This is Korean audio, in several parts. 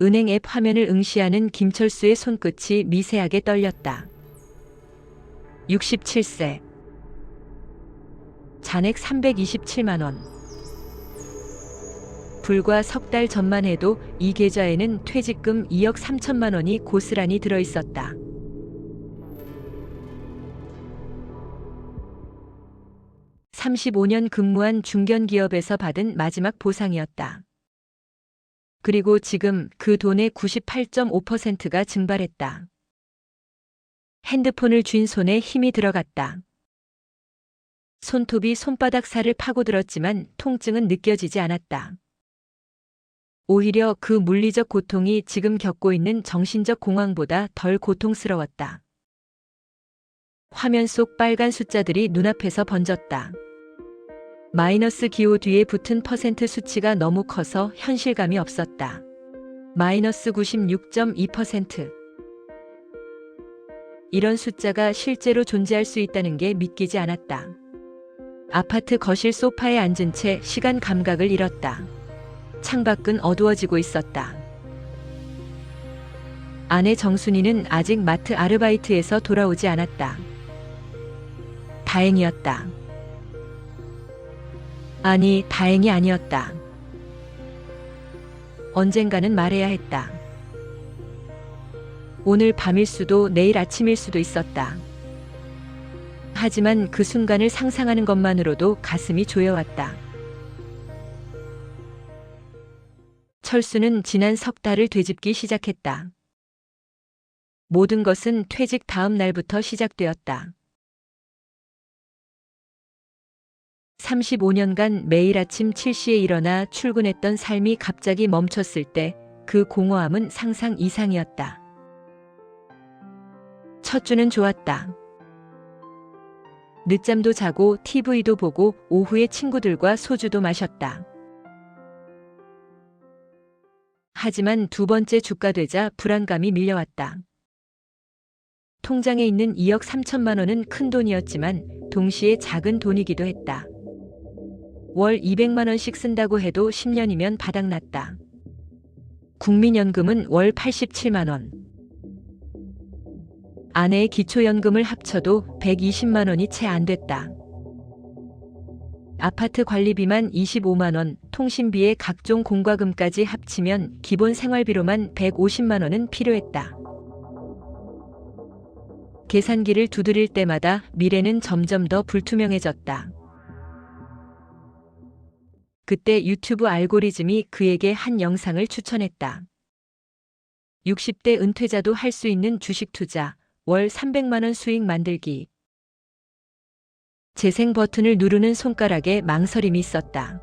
은행 앱 화면을 응시하는 김철수의 손끝이 미세하게 떨렸다. 67세. 잔액 327만 원. 불과 석 달 전만 해도 이 계좌에는 퇴직금 2억 3천만 원이 고스란히 들어있었다. (35년) 근무한 중견기업에서 받은 마지막 보상이었다. 그리고 지금 그 돈의 98.5%가 증발했다. 핸드폰을 쥔 손에 힘이 들어갔다. 손톱이 손바닥 살을 파고들었지만 통증은 느껴지지 않았다. 오히려 그 물리적 고통이 지금 겪고 있는 정신적 공황보다 덜 고통스러웠다. 화면 속 빨간 숫자들이 눈앞에서 번졌다. 마이너스 기호 뒤에 붙은 퍼센트 수치가 너무 커서 현실감이 없었다. 마이너스 96.2%. 이런 숫자가 실제로 존재할 수 있다는 게 믿기지 않았다. 아파트 거실 소파에 앉은 채 시간 감각을 잃었다. 창밖은 어두워지고 있었다. 아내 정순이는 아직 마트 아르바이트에서 돌아오지 않았다. 다행이었다. 아니, 다행이 아니었다. 언젠가는 말해야 했다. 오늘 밤일 수도 내일 아침일 수도 있었다. 하지만 그 순간을 상상하는 것만으로도 가슴이 조여왔다. 철수는 지난 석 달을 되짚기 시작했다. 모든 것은 퇴직 다음 날부터 시작되었다. 35년간 매일 아침 7시에 일어나 출근했던 삶이 갑자기 멈췄을 때 그 공허함은 상상 이상이었다. 첫 주는 좋았다. 늦잠도 자고 TV도 보고 오후에 친구들과 소주도 마셨다. 하지만 두 번째 주가 되자 불안감이 밀려왔다. 통장에 있는 2억 3천만 원은 큰 돈이었지만 동시에 작은 돈이기도 했다. 월 200만 원씩 쓴다고 해도 10년이면 바닥났다. 국민연금은 월 87만 원. 아내의 기초연금을 합쳐도 120만 원이 채 안 됐다. 아파트 관리비만 25만 원, 통신비에 각종 공과금까지 합치면 기본 생활비로만 150만 원은 필요했다. 계산기를 두드릴 때마다 미래는 점점 더 불투명해졌다. 그때 유튜브 알고리즘이 그에게 한 영상을 추천했다. 60대 은퇴자도 할 수 있는 주식 투자, 월 300만 원 수익 만들기. 재생 버튼을 누르는 손가락에 망설임이 있었다.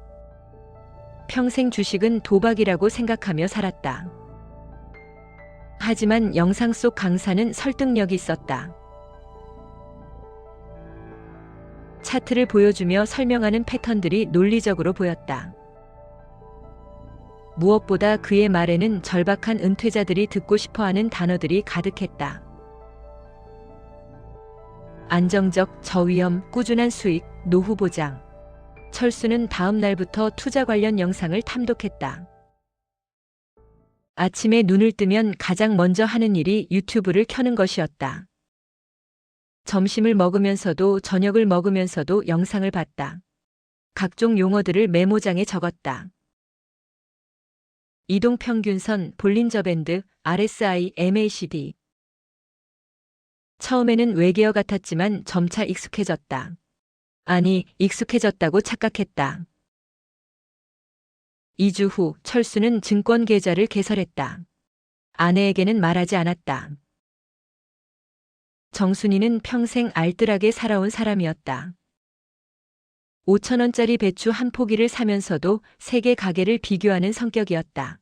평생 주식은 도박이라고 생각하며 살았다. 하지만 영상 속 강사는 설득력이 있었다. 차트를 보여주며 설명하는 패턴들이 논리적으로 보였다. 무엇보다 그의 말에는 절박한 은퇴자들이 듣고 싶어하는 단어들이 가득했다. 안정적 저위험, 꾸준한 수익, 노후 보장. 철수는 다음 날부터 투자 관련 영상을 탐독했다. 아침에 눈을 뜨면 가장 먼저 하는 일이 유튜브를 켜는 것이었다. 점심을 먹으면서도 저녁을 먹으면서도 영상을 봤다. 각종 용어들을 메모장에 적었다. 이동평균선, 볼린저 밴드, RSI, MACD. 처음에는 외계어 같았지만 점차 익숙해졌다. 아니, 익숙해졌다고 착각했다. 2주 후 철수는 증권 계좌를 개설했다. 아내에게는 말하지 않았다. 정순이는 평생 알뜰하게 살아온 사람이었다. 5천 원짜리 배추 한 포기를 사면서도 세 개 가게를 비교하는 성격이었다.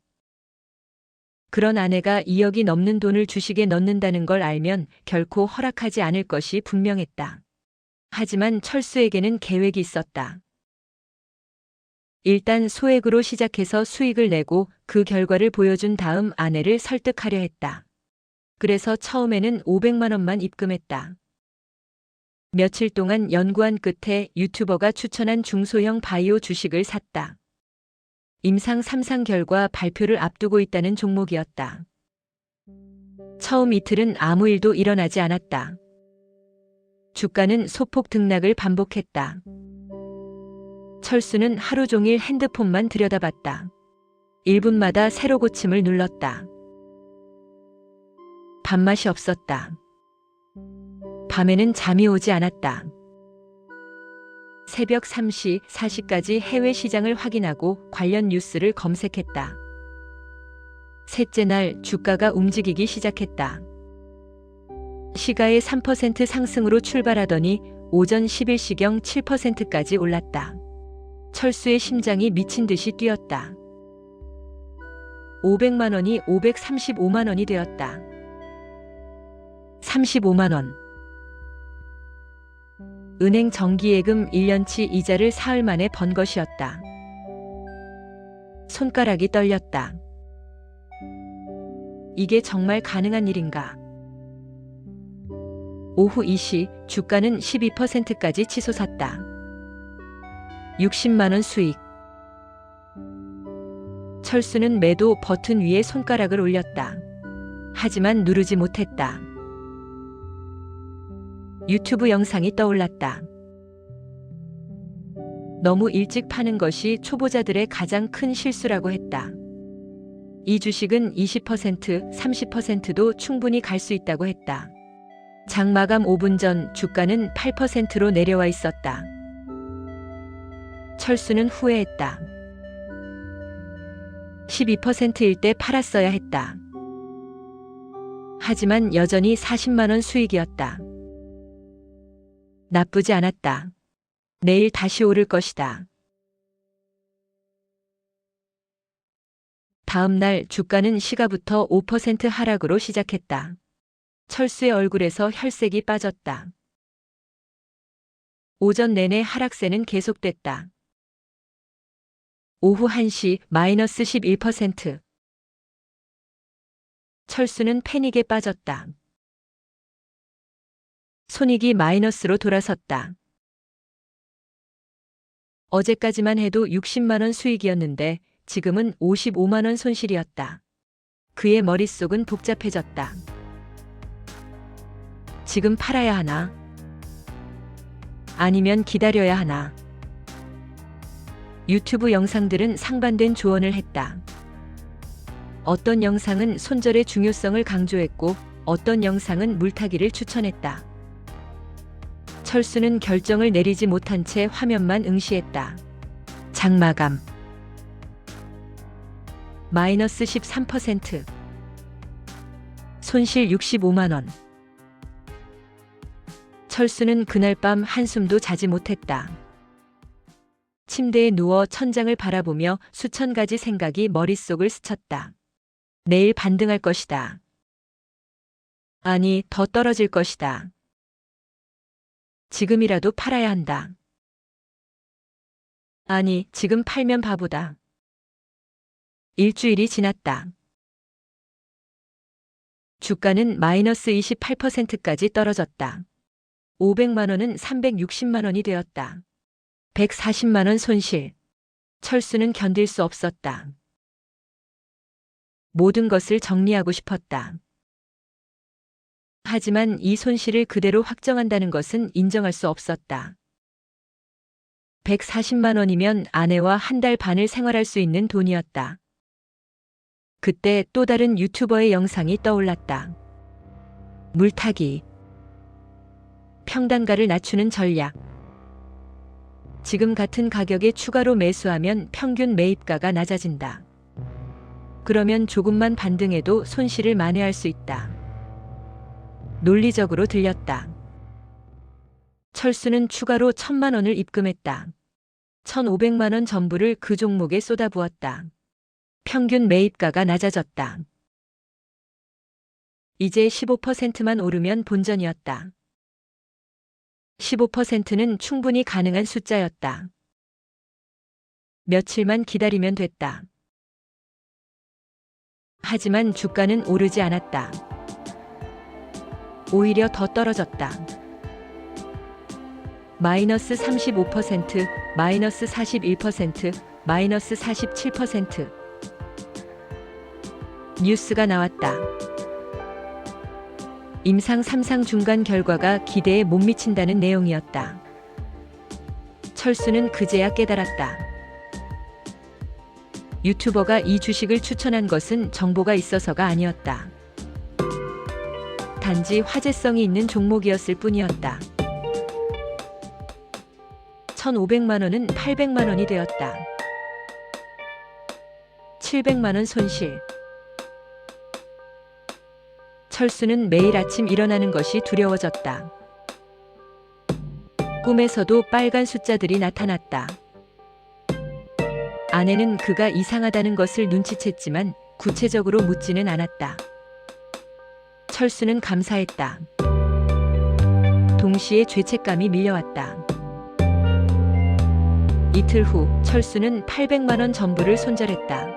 그런 아내가 2억이 넘는 돈을 주식에 넣는다는 걸 알면 결코 허락하지 않을 것이 분명했다. 하지만 철수에게는 계획이 있었다. 일단 소액으로 시작해서 수익을 내고 그 결과를 보여준 다음 아내를 설득하려 했다. 그래서 처음에는 500만 원만 입금했다. 며칠 동안 연구한 끝에 유튜버가 추천한 중소형 바이오 주식을 샀다. 임상 3상 결과 발표를 앞두고 있다는 종목이었다. 처음 이틀은 아무 일도 일어나지 않았다. 주가는 소폭 등락을 반복했다. 철수는 하루 종일 핸드폰만 들여다봤다. 1분마다 세로 고침을 눌렀다. 밥맛이 없었다. 밤에는 잠이 오지 않았다. 새벽 3시, 4시까지 해외 시장을 확인하고 관련 뉴스를 검색했다. 셋째 날 주가가 움직이기 시작했다. 시가의 3% 상승으로 출발하더니 오전 11시경 7%까지 올랐다. 철수의 심장이 미친 듯이 뛰었다. 500만 원이 535만 원이 되었다. 35만 원. 은행 정기예금 1년치 이자를 사흘 만에 번 것이었다. 손가락이 떨렸다. 이게 정말 가능한 일인가? 오후 2시 주가는 12%까지 치솟았다. 60만 원 수익. 철수는 매도 버튼 위에 손가락을 올렸다. 하지만 누르지 못했다. 유튜브 영상이 떠올랐다. 너무 일찍 파는 것이 초보자들의 가장 큰 실수라고 했다. 이 주식은 20%, 30%도 충분히 갈 수 있다고 했다. 장 마감 5분 전 주가는 8%로 내려와 있었다. 철수는 후회했다. 12%일 때 팔았어야 했다. 하지만 여전히 40만 원 수익이었다. 나쁘지 않았다. 내일 다시 오를 것이다. 다음 날 주가는 시가부터 5% 하락으로 시작했다. 철수의 얼굴에서 혈색이 빠졌다. 오전 내내 하락세는 계속됐다. 오후 1시 마이너스 11%. 철수는 패닉에 빠졌다. 손익이 마이너스로 돌아섰다. 어제까지만 해도 60만 원 수익이었는데 지금은 55만 원 손실이었다. 그의 머릿속은 복잡해졌다. 지금 팔아야 하나? 아니면 기다려야 하나? 유튜브 영상들은 상반된 조언을 했다. 어떤 영상은 손절의 중요성을 강조했고 어떤 영상은 물타기를 추천했다. 철수는 결정을 내리지 못한 채 화면만 응시했다. 장마감 마이너스 13%. 손실 65만 원. 철수는 그날 밤 한숨도 자지 못했다. 침대에 누워 천장을 바라보며 수천 가지 생각이 머릿속을 스쳤다. 내일 반등할 것이다. 아니, 더 떨어질 것이다. 지금이라도 팔아야 한다. 아니, 지금 팔면 바보다. 일주일이 지났다. 주가는 마이너스 28%까지 떨어졌다. 500만 원은 360만 원이 되었다. 140만 원 손실. 철수는 견딜 수 없었다. 모든 것을 정리하고 싶었다. 하지만 이 손실을 그대로 확정한다는 것은 인정할 수 없었다. 140만 원이면 아내와 한 달 반을 생활할 수 있는 돈이었다. 그때 또 다른 유튜버의 영상이 떠올랐다. 물타기. 평단가를 낮추는 전략. 지금 같은 가격에 추가로 매수하면 평균 매입가가 낮아진다. 그러면 조금만 반등해도 손실을 만회할 수 있다. 논리적으로 들렸다. 철수는 추가로 1,000만 원을 입금했다. 1,500만 원 전부를 그 종목에 쏟아부었다. 평균 매입가가 낮아졌다. 이제 15%만 오르면 본전이었다. 15%는 충분히 가능한 숫자였다. 며칠만 기다리면 됐다. 하지만 주가는 오르지 않았다. 오히려 더 떨어졌다. 마이너스 35%, 마이너스 41%, 마이너스 47%. 뉴스가 나왔다. 임상 3상 중간 결과가 기대에 못 미친다는 내용이었다. 철수는 그제야 깨달았다. 유튜버가 이 주식을 추천한 것은 정보가 있어서가 아니었다. 단지 화제성이 있는 종목이었을 뿐이었다. 1,500만 원은 800만 원이 되었다. 700만 원 손실. 철수는 매일 아침 일어나는 것이 두려워졌다. 꿈에서도 빨간 숫자들이 나타났다. 아내는 그가 이상하다는 것을 눈치챘지만 구체적으로 묻지는 않았다. 철수는 감사했다. 동시에 죄책감이 밀려왔다. 이틀 후 철수는 800만 원 전부를 손절했다.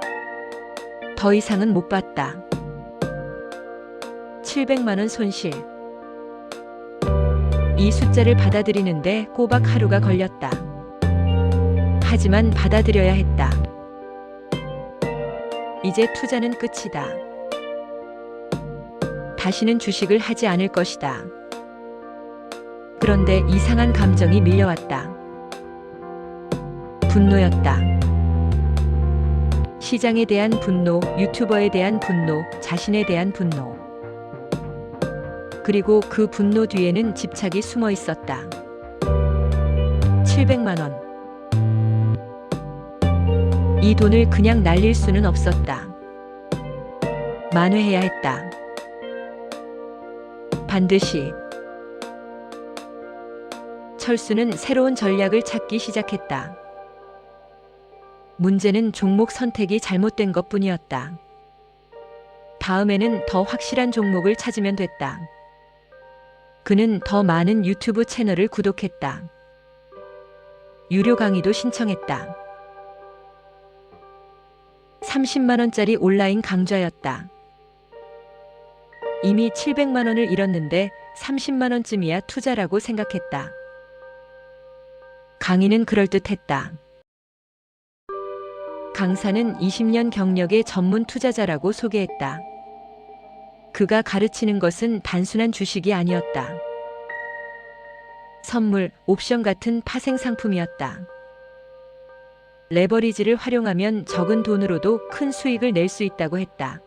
더 이상은 못 봤다. 700만 원 손실. 이 숫자를 받아들이는데 꼬박 하루가 걸렸다. 하지만 받아들여야 했다. 이제 투자는 끝이다. 다시는 주식을 하지 않을 것이다. 그런데 이상한 감정이 밀려왔다. 분노였다. 시장에 대한 분노, 유튜버에 대한 분노, 자신에 대한 분노. 그리고 그 분노 뒤에는 집착이 숨어 있었다. 700만 원. 이 돈을 그냥 날릴 수는 없었다. 만회해야 했다. 반드시. 철수는 새로운 전략을 찾기 시작했다. 문제는 종목 선택이 잘못된 것뿐이었다. 다음에는 더 확실한 종목을 찾으면 됐다. 그는 더 많은 유튜브 채널을 구독했다. 유료 강의도 신청했다. 30만 원짜리 온라인 강좌였다. 이미 700만 원을 잃었는데 30만 원쯤이야 투자라고 생각했다. 강의는 그럴듯했다. 강사는 20년 경력의 전문 투자자라고 소개했다. 그가 가르치는 것은 단순한 주식이 아니었다. 선물, 옵션 같은 파생 상품이었다. 레버리지를 활용하면 적은 돈으로도 큰 수익을 낼 수 있다고 했다.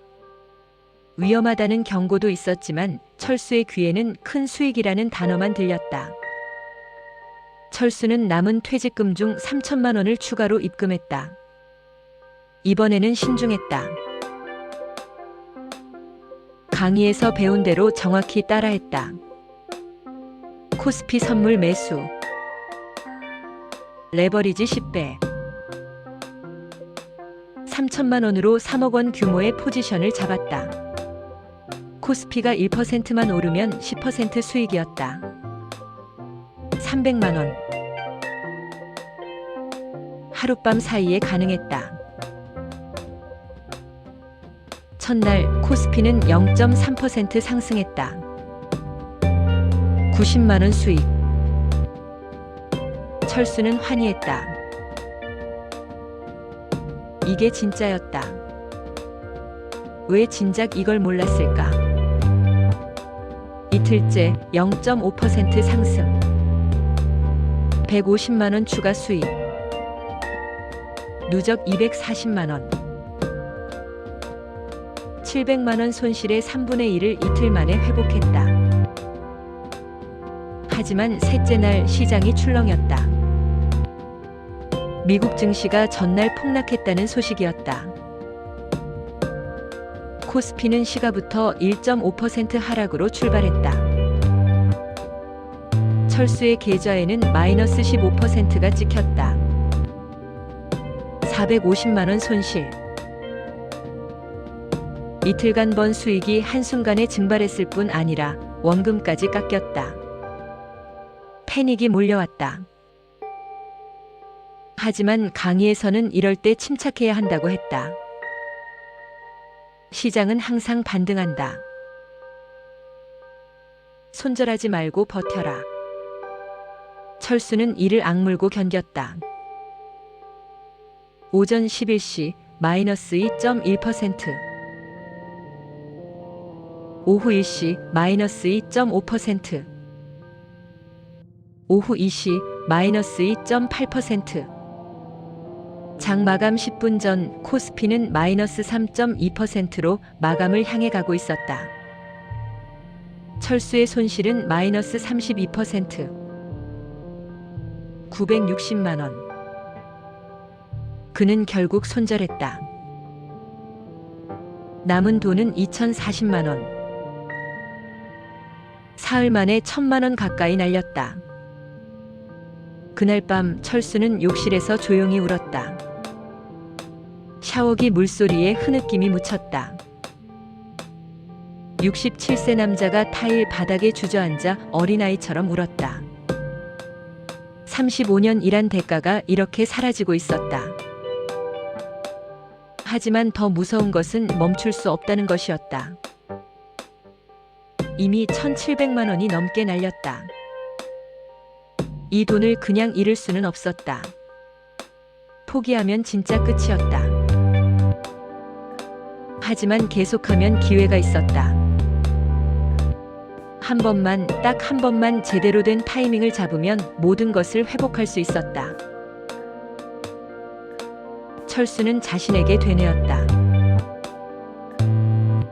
위험하다는 경고도 있었지만 철수의 귀에는 큰 수익이라는 단어만 들렸다. 철수는 남은 퇴직금 중 3천만 원을 추가로 입금했다. 이번에는 신중했다. 강의에서 배운 대로 정확히 따라했다. 코스피 선물 매수. 레버리지 10배. 3천만 원으로 3억 원 규모의 포지션을 잡았다. 코스피가 1%만 오르면 10% 수익이었다. 300만 원. 하룻밤 사이에 가능했다. 첫날 코스피는 0.3% 상승했다. 90만 원 수익. 철수는 환희했다. 이게 진짜였다. 왜 진작 이걸 몰랐을까? 이틀째 0.5% 상승. 150만 원 추가 수익. 누적 240만 원. 700만 원 손실의 3분의 1을 이틀 만에 회복했다. 하지만 셋째 날 시장이 출렁였다. 미국 증시가 전날 폭락했다는 소식이었다. 코스피는 시가부터 1.5% 하락으로 출발했다. 철수의 계좌에는 마이너스 15%가 찍혔다. 450만 원 손실. 이틀간 번 수익이 한순간에 증발했을 뿐 아니라 원금까지 깎였다. 패닉이 몰려왔다. 하지만 강의에서는 이럴 때 침착해야 한다고 했다. 시장은 항상 반등한다. 손절하지 말고 버텨라. 철수는 이를 악물고 견뎠다. 오전 11시 마이너스 2.1%, 오후 1시 마이너스 2.5%, 오후 2시 마이너스 2.8%. 장 마감 10분 전 코스피는 마이너스 3.2%로 마감을 향해 가고 있었다. 철수의 손실은 마이너스 32%, 960만 원. 그는 결국 손절했다. 남은 돈은 2,040만 원. 사흘 만에 1,000만 원 가까이 날렸다. 그날 밤 철수는 욕실에서 조용히 울었다. 샤워기 물소리에 흐느낌이 묻혔다. 67세 남자가 타일 바닥에 주저앉아 어린아이처럼 울었다. 35년 일한 대가가 이렇게 사라지고 있었다. 하지만 더 무서운 것은 멈출 수 없다는 것이었다. 이미 1,700만 원이 넘게 날렸다. 이 돈을 그냥 잃을 수는 없었다. 포기하면 진짜 끝이었다. 하지만 계속하면 기회가 있었다. 한 번만, 딱 한 번만 제대로 된 타이밍을 잡으면 모든 것을 회복할 수 있었다. 철수는 자신에게 되뇌었다.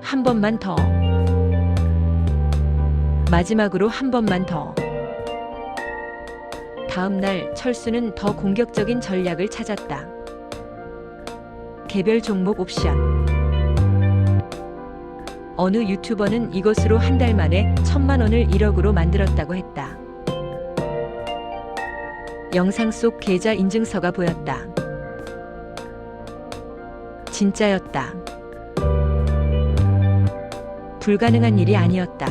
한 번만 더. 마지막으로 한 번만 더. 다음 날 철수는 더 공격적인 전략을 찾았다. 개별 종목 옵션. 어느 유튜버는 이것으로 한 달 만에 1,000만 원을 1억으로 만들었다고 했다. 영상 속 계좌 인증서가 보였다. 진짜였다. 불가능한 일이 아니었다.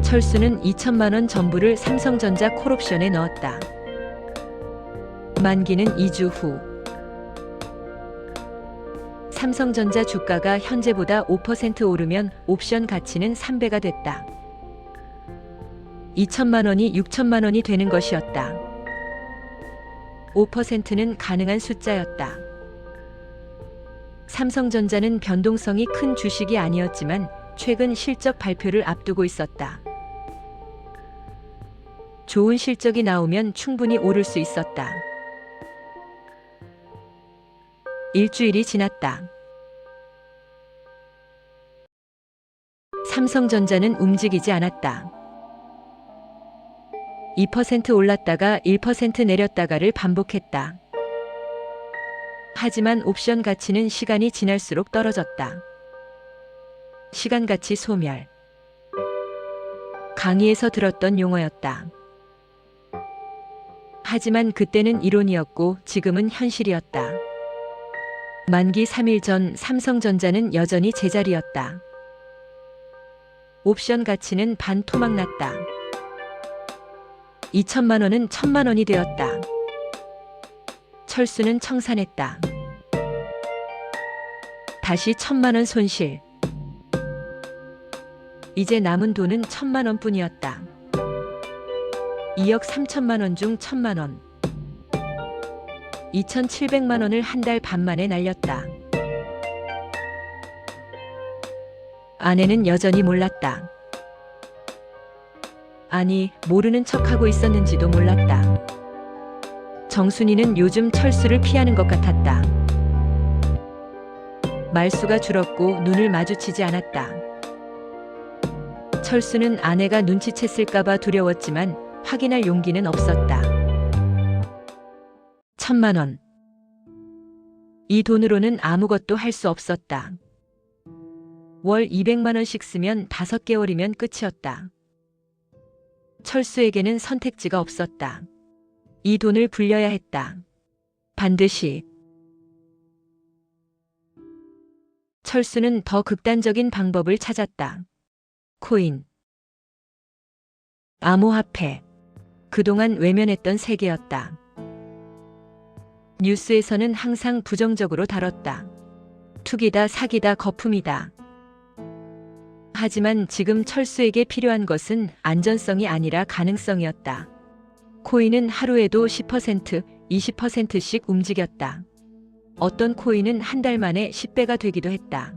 철수는 2,000만 원 전부를 삼성전자 콜옵션에 넣었다. 만기는 2주 후. 삼성전자 주가가 현재보다 5% 오르면 옵션 가치는 3배가 됐다. 2,000만 원이 6,000만 원이 되는 것이었다. 5%는 가능한 숫자였다. 삼성전자는 변동성이 큰 주식이 아니었지만 최근 실적 발표를 앞두고 있었다. 좋은 실적이 나오면 충분히 오를 수 있었다. 일주일이 지났다. 삼성전자는 움직이지 않았다. 2% 올랐다가 1% 내렸다가를 반복했다. 하지만 옵션 가치는 시간이 지날수록 떨어졌다. 시간 가치 소멸. 강의에서 들었던 용어였다. 하지만 그때는 이론이었고 지금은 현실이었다. 만기 3일 전 삼성전자는 여전히 제자리였다. 옵션 가치는 반토막 났다. 2,000만 원은 1,000만 원이 되었다. 철수는 청산했다. 다시 1,000만 원 손실. 이제 남은 돈은 1,000만 원뿐이었다. 2억 3천만 원 중 1,000만 원. 2,700만 원을 한 달 반 만에 날렸다. 아내는 여전히 몰랐다. 아니, 모르는 척하고 있었는지도 몰랐다. 정순이는 요즘 철수를 피하는 것 같았다. 말수가 줄었고 눈을 마주치지 않았다. 철수는 아내가 눈치챘을까봐 두려웠지만 확인할 용기는 없었다. 1,000만 원. 이 돈으로는 아무것도 할 수 없었다. 월 200만 원씩 쓰면 5개월이면 끝이었다. 철수에게는 선택지가 없었다. 이 돈을 불려야 했다. 반드시. 철수는 더 극단적인 방법을 찾았다. 코인. 암호화폐. 그동안 외면했던 세계였다. 뉴스에서는 항상 부정적으로 다뤘다. 투기다, 사기다, 거품이다. 하지만 지금 철수에게 필요한 것은 안전성이 아니라 가능성이었다. 코인은 하루에도 10%, 20%씩 움직였다. 어떤 코인은 한 달 만에 10배가 되기도 했다.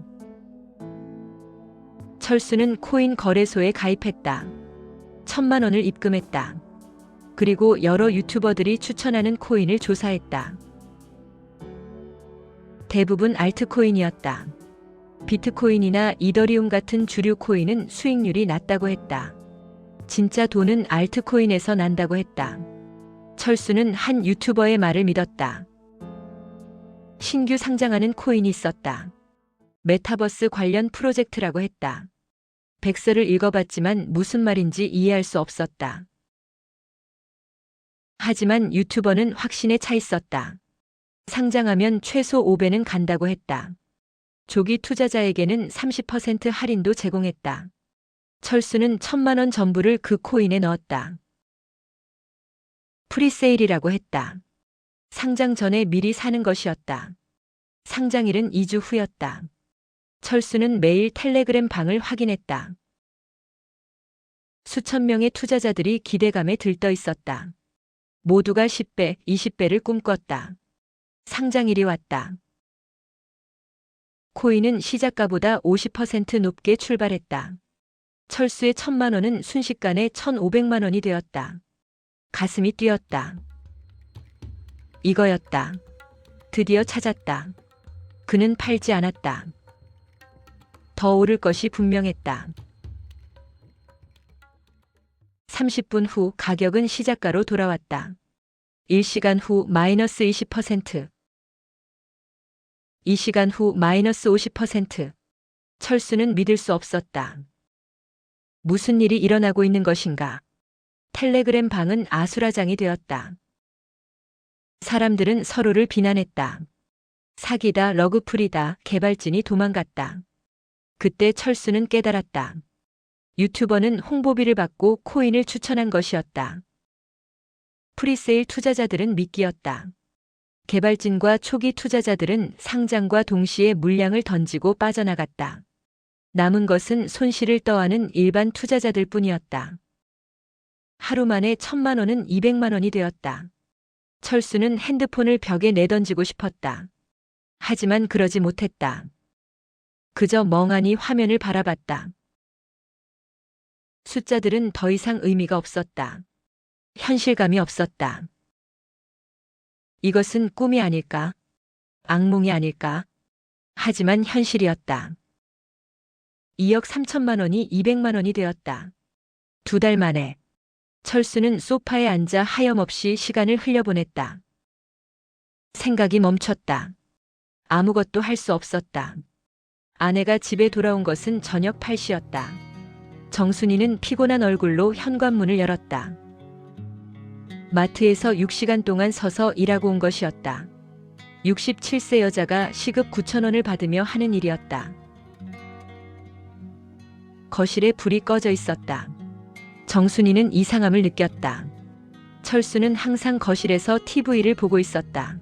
철수는 코인 거래소에 가입했다. 1,000만 원을 입금했다. 그리고 여러 유튜버들이 추천하는 코인을 조사했다. 대부분 알트코인이었다. 비트코인이나 이더리움 같은 주류 코인은 수익률이 낮다고 했다. 진짜 돈은 알트코인에서 난다고 했다. 철수는 한 유튜버의 말을 믿었다. 신규 상장하는 코인이 있었다. 메타버스 관련 프로젝트라고 했다. 백서를 읽어봤지만 무슨 말인지 이해할 수 없었다. 하지만 유튜버는 확신에 차 있었다. 상장하면 최소 5배는 간다고 했다. 조기 투자자에게는 30% 할인도 제공했다. 철수는 1,000만 원 전부를 그 코인에 넣었다. 프리세일이라고 했다. 상장 전에 미리 사는 것이었다. 상장일은 2주 후였다. 철수는 매일 텔레그램 방을 확인했다. 수천 명의 투자자들이 기대감에 들떠 있었다. 모두가 10배, 20배를 꿈꿨다. 상장일이 왔다. 코인은 시작가보다 50% 높게 출발했다. 철수의 1,000만 원은 순식간에 1,500만 원이 되었다. 가슴이 뛰었다. 이거였다. 드디어 찾았다. 그는 팔지 않았다. 더 오를 것이 분명했다. 30분 후 가격은 시작가로 돌아왔다. 1시간 후 마이너스 20%. 2시간 후 마이너스 50%. 철수는 믿을 수 없었다. 무슨 일이 일어나고 있는 것인가? 텔레그램 방은 아수라장이 되었다. 사람들은 서로를 비난했다. 사기다, 러그풀이다, 개발진이 도망갔다. 그때 철수는 깨달았다. 유튜버는 홍보비를 받고 코인을 추천한 것이었다. 프리세일 투자자들은 미끼였다. 개발진과 초기 투자자들은 상장과 동시에 물량을 던지고 빠져나갔다. 남은 것은 손실을 떠안은 일반 투자자들 뿐이었다. 하루 만에 1,000만 원은 200만 원이 되었다. 철수는 핸드폰을 벽에 내던지고 싶었다. 하지만 그러지 못했다. 그저 멍하니 화면을 바라봤다. 숫자들은 더 이상 의미가 없었다. 현실감이 없었다. 이것은 꿈이 아닐까? 악몽이 아닐까? 하지만 현실이었다. 2억 3천만 원이 200만 원이 되었다. 2달 만에. 철수는 소파에 앉아 하염없이 시간을 흘려보냈다. 생각이 멈췄다. 아무것도 할 수 없었다. 아내가 집에 돌아온 것은 저녁 8시였다. 정순이는 피곤한 얼굴로 현관문을 열었다. 마트에서 6시간 동안 서서 일하고 온 것이었다. 67세 여자가 시급 9천 원을 받으며 하는 일이었다. 거실에 불이 꺼져 있었다. 정순이는 이상함을 느꼈다. 철수는 항상 거실에서 TV를 보고 있었다.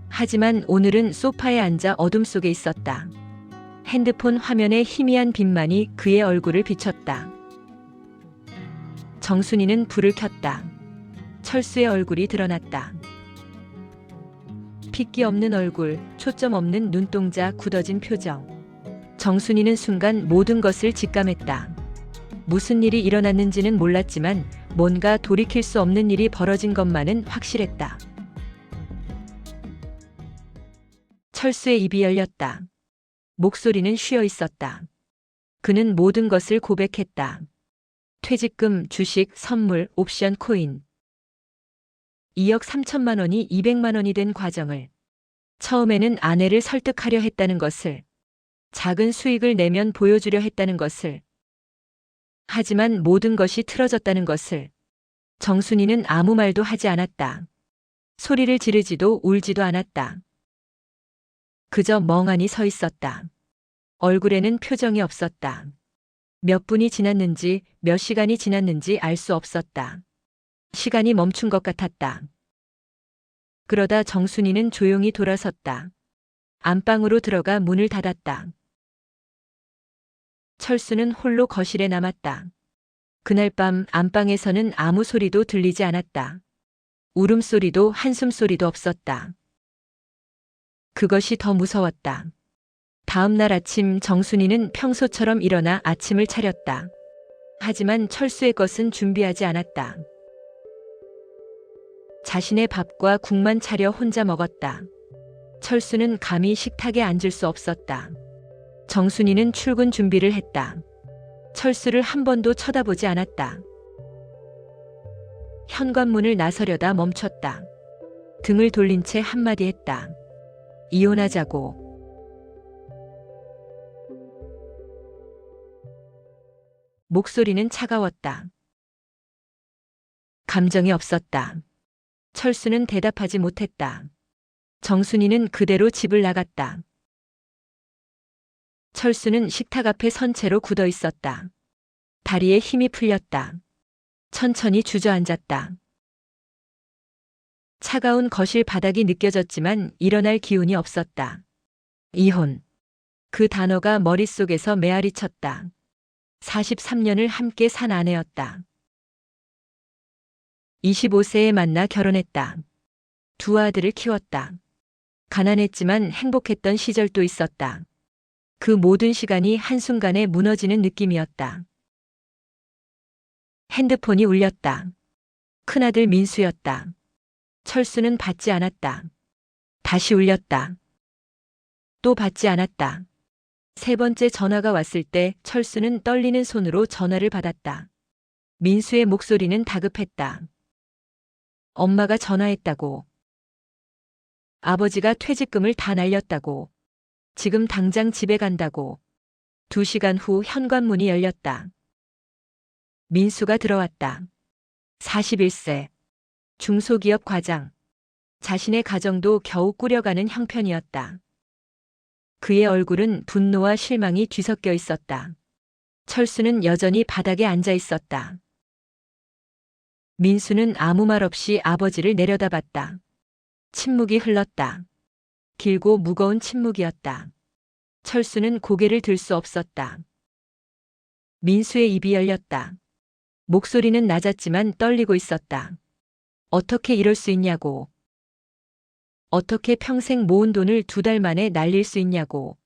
하지만 오늘은 소파에 앉아 어둠 속에 있었다. 핸드폰 화면에 희미한 빛만이 그의 얼굴을 비췄다. 정순이는 불을 켰다. 철수의 얼굴이 드러났다. 핏기 없는 얼굴, 초점 없는 눈동자, 굳어진 표정. 정순이는 순간 모든 것을 직감했다. 무슨 일이 일어났는지는 몰랐지만 뭔가 돌이킬 수 없는 일이 벌어진 것만은 확실했다. 철수의 입이 열렸다. 목소리는 쉬어 있었다. 그는 모든 것을 고백했다. 퇴직금, 주식, 선물, 옵션, 코인. 2억 3천만 원이 200만 원이 된 과정을. 처음에는 아내를 설득하려 했다는 것을. 작은 수익을 내면 보여주려 했다는 것을. 하지만 모든 것이 틀어졌다는 것을. 정순이는 아무 말도 하지 않았다. 소리를 지르지도 울지도 않았다. 그저 멍하니 서 있었다. 얼굴에는 표정이 없었다. 몇 분이 지났는지, 몇 시간이 지났는지 알 수 없었다. 시간이 멈춘 것 같았다. 그러다 정순이는 조용히 돌아섰다. 안방으로 들어가 문을 닫았다. 철수는 홀로 거실에 남았다. 그날 밤 안방에서는 아무 소리도 들리지 않았다. 울음소리도 한숨소리도 없었다. 그것이 더 무서웠다. 다음 날 아침 정순이는 평소처럼 일어나 아침을 차렸다. 하지만 철수의 것은 준비하지 않았다. 자신의 밥과 국만 차려 혼자 먹었다. 철수는 감히 식탁에 앉을 수 없었다. 정순이는 출근 준비를 했다. 철수를 한 번도 쳐다보지 않았다. 현관문을 나서려다 멈췄다. 등을 돌린 채 한마디 했다. 이혼하자고. 목소리는 차가웠다. 감정이 없었다. 철수는 대답하지 못했다. 정순이는 그대로 집을 나갔다. 철수는 식탁 앞에 선 채로 굳어 있었다. 다리에 힘이 풀렸다. 천천히 주저앉았다. 차가운 거실 바닥이 느껴졌지만 일어날 기운이 없었다. 이혼. 그 단어가 머릿속에서 메아리 쳤다. 43년을 함께 산 아내였다. 25세에 만나 결혼했다. 두 아들을 키웠다. 가난했지만 행복했던 시절도 있었다. 그 모든 시간이 한순간에 무너지는 느낌이었다. 핸드폰이 울렸다. 큰아들 민수였다. 철수는 받지 않았다. 다시 울렸다. 또 받지 않았다. 세 번째 전화가 왔을 때 철수는 떨리는 손으로 전화를 받았다. 민수의 목소리는 다급했다. 엄마가 전화했다고. 아버지가 퇴직금을 다 날렸다고. 지금 당장 집에 간다고. 2시간 후 현관문이 열렸다. 민수가 들어왔다. 41세. 중소기업 과장. 자신의 가정도 겨우 꾸려가는 형편이었다. 그의 얼굴은 분노와 실망이 뒤섞여 있었다. 철수는 여전히 바닥에 앉아 있었다. 민수는 아무 말 없이 아버지를 내려다봤다. 침묵이 흘렀다. 길고 무거운 침묵이었다. 철수는 고개를 들 수 없었다. 민수의 입이 열렸다. 목소리는 낮았지만 떨리고 있었다. 어떻게 이럴 수 있냐고. 어떻게 평생 모은 돈을 2달 만에 날릴 수 있냐고.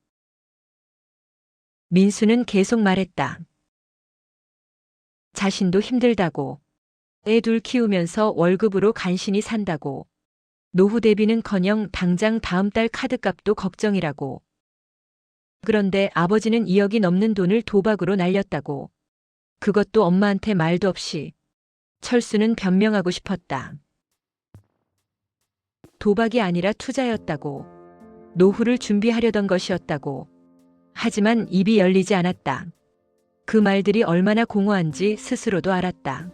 민수는 계속 말했다. 자신도 힘들다고. 애 둘 키우면서 월급으로 간신히 산다고. 노후 대비는커녕 당장 다음 달 카드값도 걱정이라고. 그런데 아버지는 2억이 넘는 돈을 도박으로 날렸다고. 그것도 엄마한테 말도 없이. 철수는 변명하고 싶었다. 도박이 아니라 투자였다고. 노후를 준비하려던 것이었다고. 하지만 입이 열리지 않았다. 그 말들이 얼마나 공허한지 스스로도 알았다.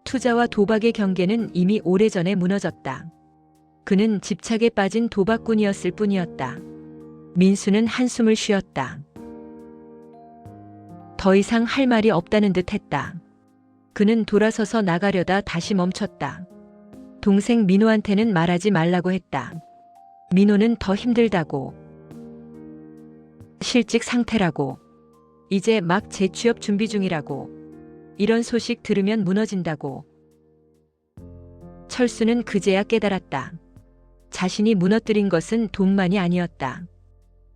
투자와 도박의 경계는 이미 오래전에 무너졌다. 그는 집착에 빠진 도박꾼이었을 뿐이었다. 민수는 한숨을 쉬었다. 더 이상 할 말이 없다는 듯 했다. 그는 돌아서서 나가려다 다시 멈췄다. 동생 민호한테는 말하지 말라고 했다. 민호는 더 힘들다고. 실직 상태라고. 이제 막 재취업 준비 중이라고. 이런 소식 들으면 무너진다고. 철수는 그제야 깨달았다. 자신이 무너뜨린 것은 돈만이 아니었다.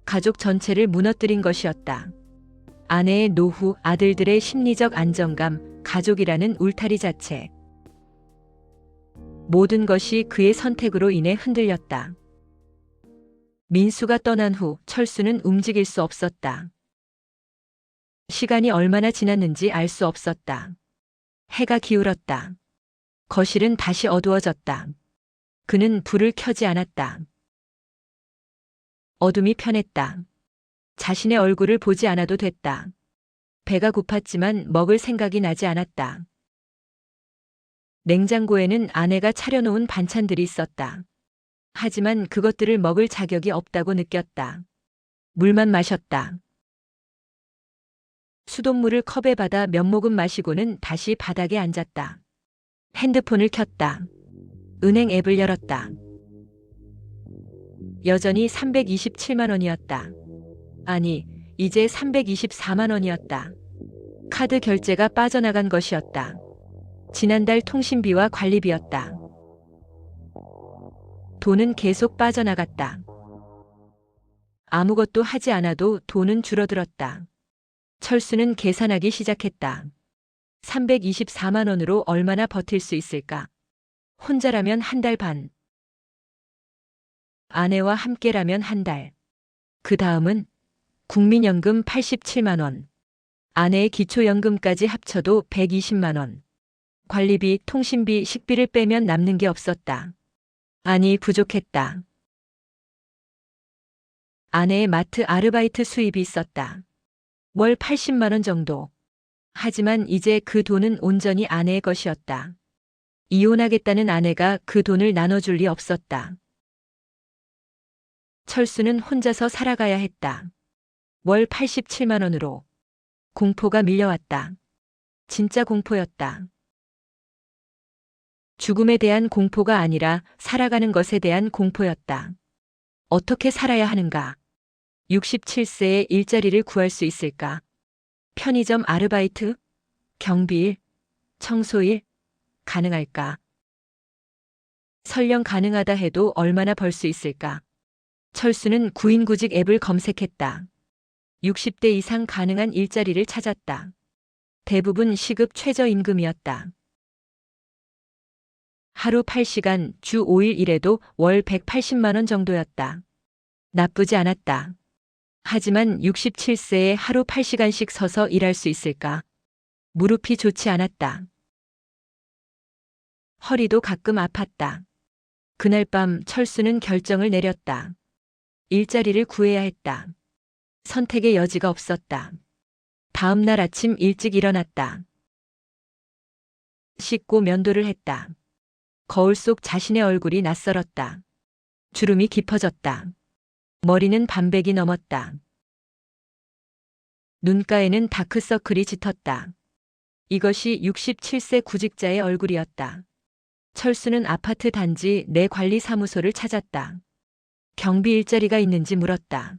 가족 전체를 무너뜨린 것이었다. 아내의 노후, 아들들의 심리적 안정감, 가족이라는 울타리 자체. 모든 것이 그의 선택으로 인해 흔들렸다. 민수가 떠난 후 철수는 움직일 수 없었다. 시간이 얼마나 지났는지 알 수 없었다. 해가 기울었다. 거실은 다시 어두워졌다. 그는 불을 켜지 않았다. 어둠이 편했다. 자신의 얼굴을 보지 않아도 됐다. 배가 고팠지만 먹을 생각이 나지 않았다. 냉장고에는 아내가 차려놓은 반찬들이 있었다. 하지만 그것들을 먹을 자격이 없다고 느꼈다. 물만 마셨다. 수돗물을 컵에 받아 몇 모금 마시고는 다시 바닥에 앉았다. 핸드폰을 켰다. 은행 앱을 열었다. 여전히 327만 원이었다. 아니, 이제 324만 원이었다. 카드 결제가 빠져나간 것이었다. 지난달 통신비와 관리비였다. 돈은 계속 빠져나갔다. 아무것도 하지 않아도 돈은 줄어들었다. 철수는 계산하기 시작했다. 324만 원으로 얼마나 버틸 수 있을까? 혼자라면 한 달 반. 아내와 함께라면 한 달. 그 다음은 국민연금 87만 원. 아내의 기초연금까지 합쳐도 120만 원. 관리비, 통신비, 식비를 빼면 남는 게 없었다. 아니, 부족했다. 아내의 마트 아르바이트 수입이 있었다. 월 80만 원 정도. 하지만 이제 그 돈은 온전히 아내의 것이었다. 이혼하겠다는 아내가 그 돈을 나눠줄 리 없었다. 철수는 혼자서 살아가야 했다. 월 87만 원으로. 공포가 밀려왔다. 진짜 공포였다. 죽음에 대한 공포가 아니라 살아가는 것에 대한 공포였다. 어떻게 살아야 하는가? 67세에 일자리를 구할 수 있을까? 편의점 아르바이트? 경비일? 청소일? 가능할까? 설령 가능하다 해도 얼마나 벌 수 있을까? 철수는 구인구직 앱을 검색했다. 60대 이상 가능한 일자리를 찾았다. 대부분 시급 최저임금이었다. 하루 8시간, 주 5일 일해도 월 180만 원 정도였다. 나쁘지 않았다. 하지만 67세에 하루 8시간씩 서서 일할 수 있을까? 무릎이 좋지 않았다. 허리도 가끔 아팠다. 그날 밤 철수는 결정을 내렸다. 일자리를 구해야 했다. 선택의 여지가 없었다. 다음 날 아침 일찍 일어났다. 씻고 면도를 했다. 거울 속 자신의 얼굴이 낯설었다. 주름이 깊어졌다. 머리는 반백이 넘었다. 눈가에는 다크서클이 짙었다. 이것이 67세 구직자의 얼굴이었다. 철수는 아파트 단지 내 관리사무소를 찾았다. 경비 일자리가 있는지 물었다.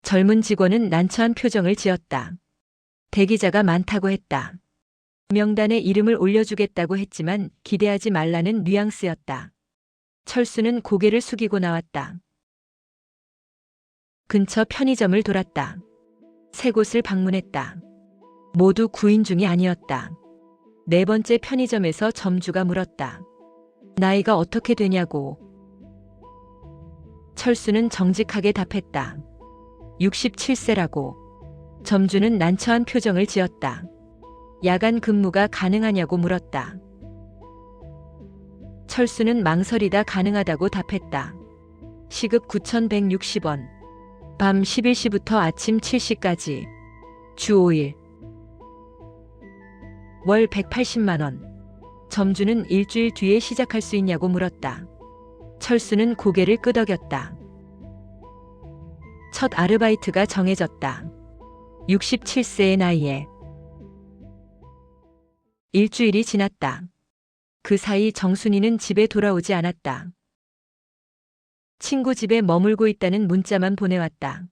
젊은 직원은 난처한 표정을 지었다. 대기자가 많다고 했다. 명단에 이름을 올려주겠다고 했지만 기대하지 말라는 뉘앙스였다. 철수는 고개를 숙이고 나왔다. 근처 편의점을 돌았다. 세 곳을 방문했다. 모두 구인중이 아니었다. 네 번째 편의점에서 점주가 물었다. 나이가 어떻게 되냐고. 철수는 정직하게 답했다. 67세라고. 점주는 난처한 표정을 지었다. 야간 근무가 가능하냐고 물었다. 철수는 망설이다 가능하다고 답했다. 시급 9,160원. 밤 11시부터 아침 7시까지. 주 5일. 월 180만 원. 점주는 일주일 뒤에 시작할 수 있냐고 물었다. 철수는 고개를 끄덕였다. 첫 아르바이트가 정해졌다. 67세의 나이에. 일주일이 지났다. 그 사이 정순이는 집에 돌아오지 않았다. 친구 집에 머물고 있다는 문자만 보내왔다.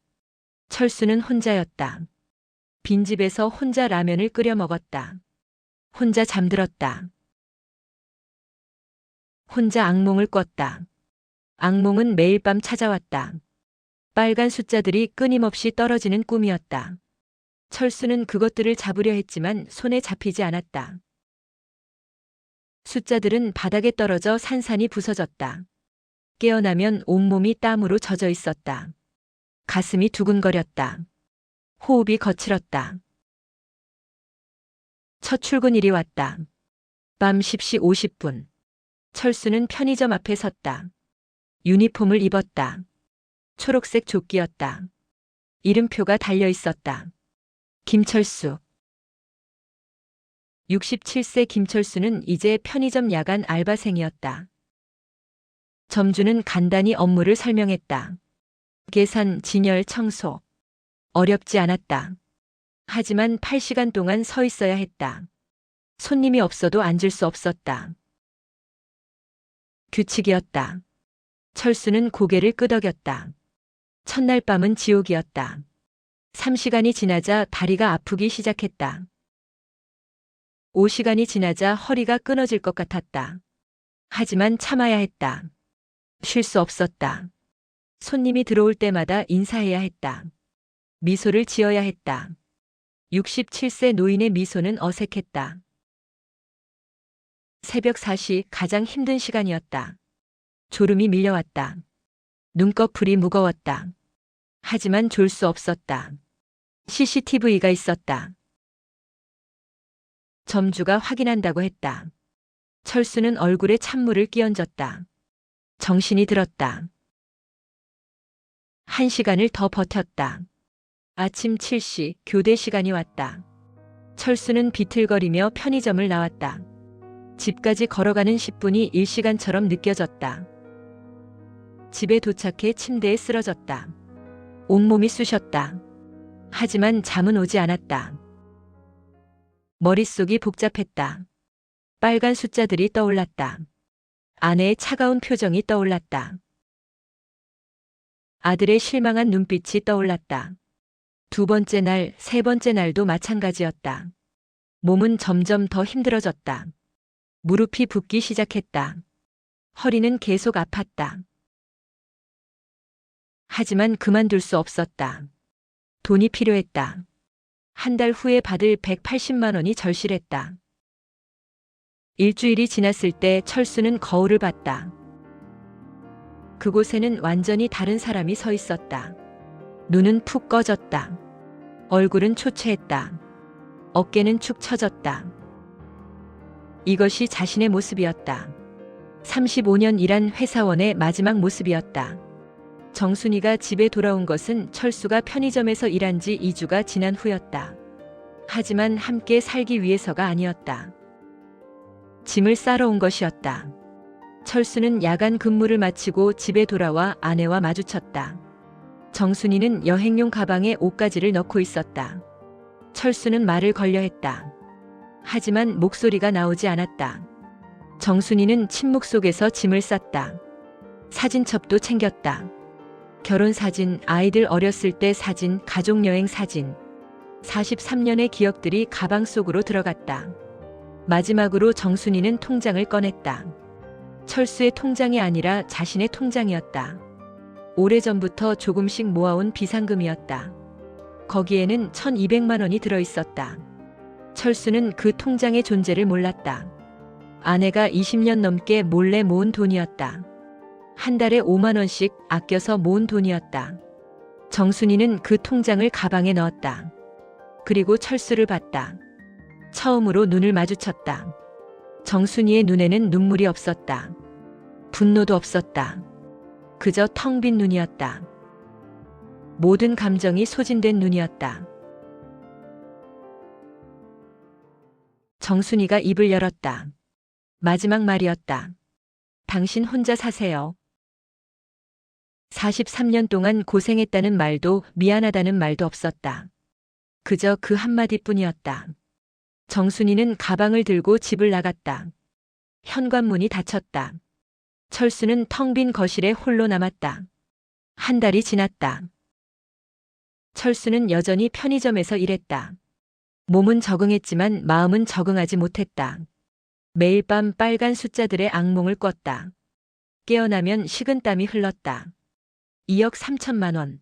철수는 혼자였다. 빈집에서 혼자 라면을 끓여 먹었다. 혼자 잠들었다. 혼자 악몽을 꿨다. 악몽은 매일 밤 찾아왔다. 빨간 숫자들이 끊임없이 떨어지는 꿈이었다. 철수는 그것들을 잡으려 했지만 손에 잡히지 않았다. 숫자들은 바닥에 떨어져 산산이 부서졌다. 깨어나면 온몸이 땀으로 젖어 있었다. 가슴이 두근거렸다. 호흡이 거칠었다. 첫 출근일이 왔다. 밤 10시 50분. 철수는 편의점 앞에 섰다. 유니폼을 입었다. 초록색 조끼였다. 이름표가 달려 있었다. 김철수. 67세 김철수는 이제 편의점 야간 알바생이었다. 점주는 간단히 업무를 설명했다. 계산, 진열, 청소. 어렵지 않았다. 하지만 8시간 동안 서 있어야 했다. 손님이 없어도 앉을 수 없었다. 규칙이었다. 철수는 고개를 끄덕였다. 첫날 밤은 지옥이었다. 3시간이 지나자 다리가 아프기 시작했다. 5시간이 지나자 허리가 끊어질 것 같았다. 하지만 참아야 했다. 쉴 수 없었다. 손님이 들어올 때마다 인사해야 했다. 미소를 지어야 했다. 67세 노인의 미소는 어색했다. 새벽 4시 가장 힘든 시간이었다. 졸음이 밀려왔다. 눈꺼풀이 무거웠다. 하지만 졸 수 없었다. CCTV가 있었다. 점주가 확인한다고 했다. 철수는 얼굴에 찬물을 끼얹었다. 정신이 들었다. 1시간을 더 버텼다. 아침 7시 교대 시간이 왔다. 철수는 비틀거리며 편의점을 나왔다. 집까지 걸어가는 10분이 1시간처럼 느껴졌다. 집에 도착해 침대에 쓰러졌다. 온몸이 쑤셨다. 하지만 잠은 오지 않았다. 머릿속이 복잡했다. 빨간 숫자들이 떠올랐다. 아내의 차가운 표정이 떠올랐다. 아들의 실망한 눈빛이 떠올랐다. 두 번째 날, 세 번째 날도 마찬가지였다. 몸은 점점 더 힘들어졌다. 무릎이 붓기 시작했다. 허리는 계속 아팠다. 하지만 그만둘 수 없었다. 돈이 필요했다. 한 달 후에 받을 180만 원이 절실했다. 일주일이 지났을 때 철수는 거울을 봤다. 그곳에는 완전히 다른 사람이 서 있었다. 눈은 푹 꺼졌다. 얼굴은 초췌했다. 어깨는 축 처졌다. 이것이 자신의 모습이었다. 35년 일한 회사원의 마지막 모습이었다. 정순이가 집에 돌아온 것은 철수가 편의점에서 일한 지 2주가 지난 후였다. 하지만 함께 살기 위해서가 아니었다. 짐을 싸러 온 것이었다. 철수는 야간 근무를 마치고 집에 돌아와 아내와 마주쳤다. 정순이는 여행용 가방에 옷가지를 넣고 있었다. 철수는 말을 걸려 했다. 하지만 목소리가 나오지 않았다. 정순이는 침묵 속에서 짐을 쌌다. 사진첩도 챙겼다. 결혼 사진, 아이들 어렸을 때 사진, 가족여행 사진. 43년의 기억들이 가방 속으로 들어갔다. 마지막으로 정순이는 통장을 꺼냈다. 철수의 통장이 아니라 자신의 통장이었다. 오래전부터 조금씩 모아온 비상금이었다. 거기에는 1200만 원이 들어있었다. 철수는 그 통장의 존재를 몰랐다. 아내가 20년 넘게 몰래 모은 돈이었다. 한 달에 5만 원씩 아껴서 모은 돈이었다. 정순이는 그 통장을 가방에 넣었다. 그리고 철수를 봤다. 처음으로 눈을 마주쳤다. 정순이의 눈에는 눈물이 없었다. 분노도 없었다. 그저 텅 빈 눈이었다. 모든 감정이 소진된 눈이었다. 정순이가 입을 열었다. 마지막 말이었다. 당신 혼자 사세요. 43년 동안 고생했다는 말도 미안하다는 말도 없었다. 그저 그 한마디뿐이었다. 정순이는 가방을 들고 집을 나갔다. 현관문이 닫혔다. 철수는 텅 빈 거실에 홀로 남았다. 한 달이 지났다. 철수는 여전히 편의점에서 일했다. 몸은 적응했지만 마음은 적응하지 못했다. 매일 밤 빨간 숫자들의 악몽을 꿨다. 깨어나면 식은땀이 흘렀다. 2억 3천만 원.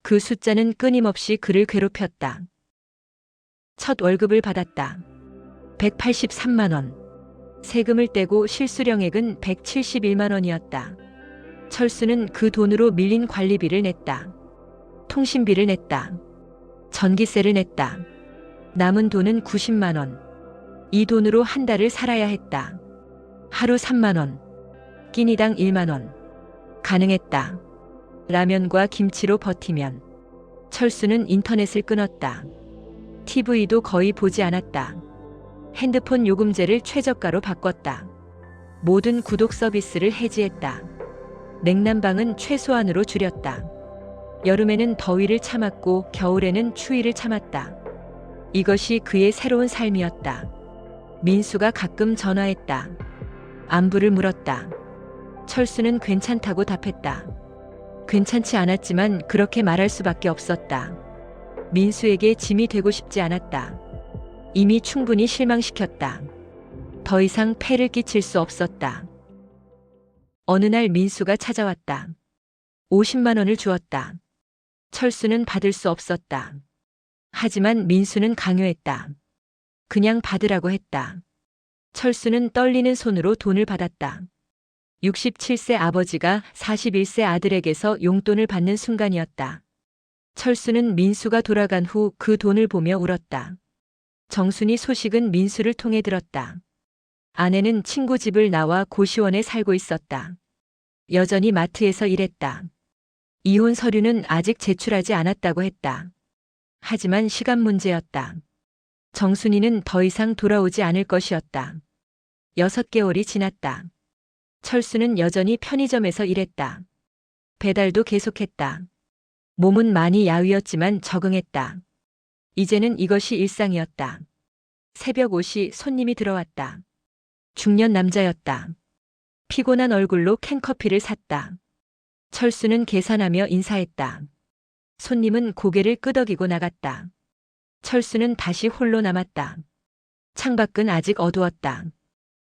그 숫자는 끊임없이 그를 괴롭혔다. 첫 월급을 받았다. 183만 원. 세금을 떼고 실수령액은 171만 원이었다. 철수는 그 돈으로 밀린 관리비를 냈다. 통신비를 냈다. 전기세를 냈다. 남은 돈은 90만 원. 이 돈으로 한 달을 살아야 했다. 하루 3만 원. 끼니당 1만 원. 가능했다. 라면과 김치로 버티면. 철수는 인터넷을 끊었다. TV도 거의 보지 않았다. 핸드폰 요금제를 최저가로 바꿨다. 모든 구독 서비스를 해지했다. 냉난방은 최소한으로 줄였다. 여름에는 더위를 참았고 겨울에는 추위를 참았다. 이것이 그의 새로운 삶이었다. 민수가 가끔 전화했다. 안부를 물었다. 철수는 괜찮다고 답했다. 괜찮지 않았지만 그렇게 말할 수밖에 없었다. 민수에게 짐이 되고 싶지 않았다. 이미 충분히 실망시켰다. 더 이상 폐를 끼칠 수 없었다. 어느 날 민수가 찾아왔다. 50만 원을 주었다. 철수는 받을 수 없었다. 하지만 민수는 강요했다. 그냥 받으라고 했다. 철수는 떨리는 손으로 돈을 받았다. 67세 아버지가 41세 아들에게서 용돈을 받는 순간이었다. 철수는 민수가 돌아간 후 그 돈을 보며 울었다. 정순이 소식은 민수를 통해 들었다. 아내는 친구 집을 나와 고시원에 살고 있었다. 여전히 마트에서 일했다. 이혼 서류는 아직 제출하지 않았다고 했다. 하지만 시간 문제였다. 정순이는 더 이상 돌아오지 않을 것이었다. 6개월이 지났다. 철수는 여전히 편의점에서 일했다. 배달도 계속했다. 몸은 많이 야위었지만 적응했다. 이제는 이것이 일상이었다. 새벽 5시 손님이 들어왔다. 중년 남자였다. 피곤한 얼굴로 캔커피를 샀다. 철수는 계산하며 인사했다. 손님은 고개를 끄덕이고 나갔다. 철수는 다시 홀로 남았다. 창밖은 아직 어두웠다.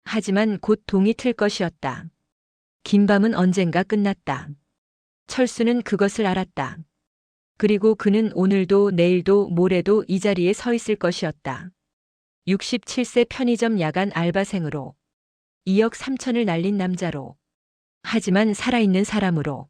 하지만 곧 동이 틀 것이었다. 긴 밤은 언젠가 끝났다. 철수는 그것을 알았다. 그리고 그는 오늘도 내일도 모레도 이 자리에 서 있을 것이었다. 67세 편의점 야간 알바생으로 2억 3천을 날린 남자로. 하지만 살아있는 사람으로.